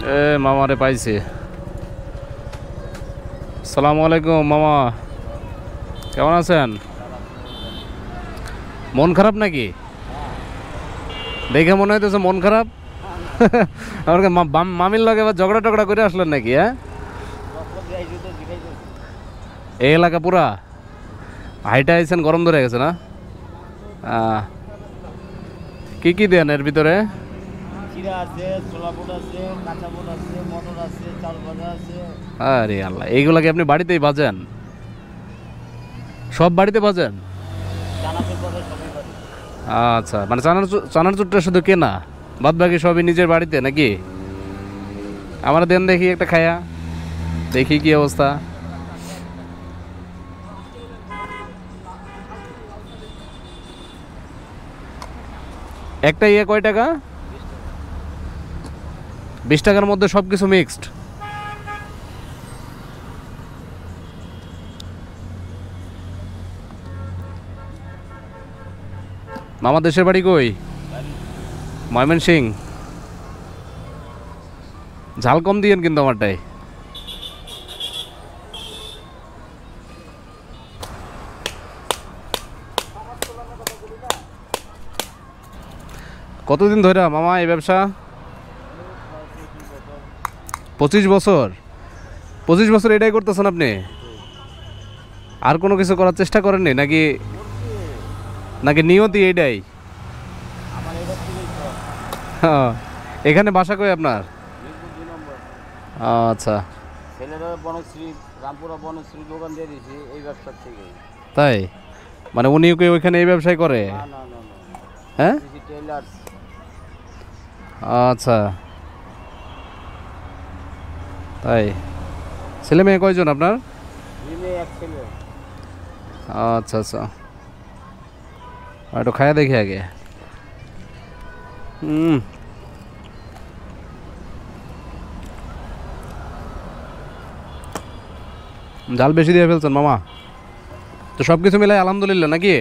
এ মামারে পাইছি। আসসালামু আলাইকুম মামা, কেমন আছেন? মন খারাপ নাকি? দেখে মনে হইতেছে মন খারাপ। আমাকে মামির লগে এবার ঝগড়া টগড়া করে আসলেন নাকি? হ্যাঁ, এই এলাকা পুরা হাইটা আইছেন, গরম ধরে গেছে না? কি কি দেন এর ভিতরে? আরে আল্লাহ, এইগুলা কি আপনি বাড়িতেই ভাজেন? সব বাড়িতে ভাজেন? আচ্ছা, মানে চানাচুরটা শুধু কেনা, বাদ বাকি সবই নিজের বাড়িতে নাকি? আমার দেন দেখি একটা খায়া, দেখি কি অবস্থা। একটা ইয়ে কয় টাকা? 20 টাকার মধ্যে সব কিছু মিক্সড? মামা দেশের বাড়ি কই? ময়মনসিং। ঝাল কম দিয়েন কিন্তু আমারটাই। কতদিন ধরে মামা এই ব্যবসা? 25 বছর? 25 বছর এটাই করতেছেন আপনি? আর কোনো কিছু করার চেষ্টা করেননি নাকি? নাকি নিয়তি এইটাই? হ্যাঁ। এখানে বাসা কই আপনার? আচ্ছা, তাই? মানে উনি কি ওইখানে এই ব্যবসায় করে? হ্যাঁ, আচ্ছা, তাই। ছেলে মেয়ে কয়জন আপনার? আচ্ছা আচ্ছা, একটু খায়া দেখি আগে। জাল বেশি দিয়ে ফেলছেন মামা। তো সব কিছু মিলাই আলহামদুলিল্লাহ নাকি?